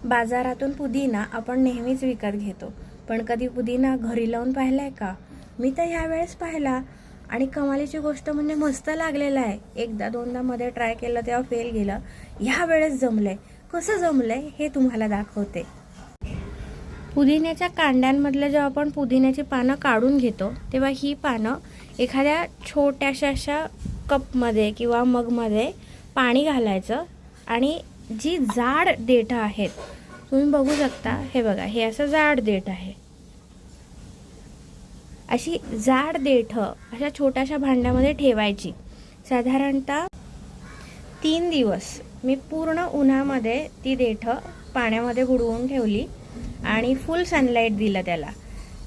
बाजारातून पुदिना आपण नेहमीच विकत घेतो, पण कधी पुदिना घरी लावून पाहिलाय का? मी तर ह्या वेळेस पाहिला आणि कमालीची गोष्ट म्हणजे मस्त लागलेला आहे. एकदा दोनदा मध्ये ट्राय केलं तेव्हा फेल गेलं. ह्या वेळेस जमलंय. कसं जमलंय हे तुम्हाला दाखवते. पुदिन्याच्या कांड्यांमधलं जेव्हा आपण पुदिन्याची पानं काढून घेतो तेव्हा ही पानं एखाद्या छोट्याशा अशा कपमध्ये किंवा मगमध्ये पाणी घालायचं आणि जी जाड देठं आहेत तुम्ही बघू शकता. हे बघा, हे असं जाड देठ आहे. अशी जाड देठं अशा छोट्याशा भांड्यामध्ये ठेवायची. साधारणतः 3 दिवस मी पूर्ण उन्हामध्ये ती देठं पाण्यामध्ये बुडवून ठेवली आणि फुल सनलाईट दिलं त्याला.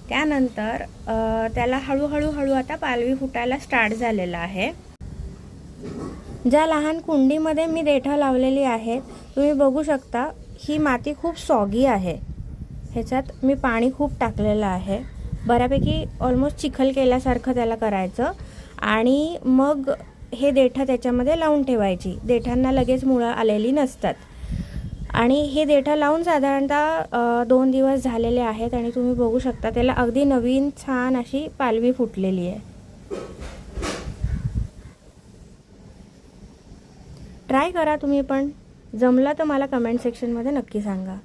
त्यानंतर त्याला हळूहळू आता पालवी फुटायला स्टार्ट झालेला आहे. ज्या लहान कुंडीमध्ये मी देठं लावलेली आहे तुम्ही बघू शकता, ही माती खूप सॉगी आहे. ह्याच्यात मी पाणी खूप टाकलेलं आहे. बऱ्यापैकी ऑलमोस्ट चिखल केल्यासारखं त्याला करायचं आणि मग हे देठं त्याच्यामध्ये लावून ठेवायची. देठांना लगेच मुळं आलेली नसतात. आणि हे देठं लावून साधारणतः 2 दिवस झालेले आहेत आणि तुम्ही बघू शकता त्याला अगदी नवीन छान अशी पालवी फुटलेली आहे. ट्राय करा तुम्ही पण. जमलं तर मला कमेंट सेक्शनमध्ये नक्की सांगा.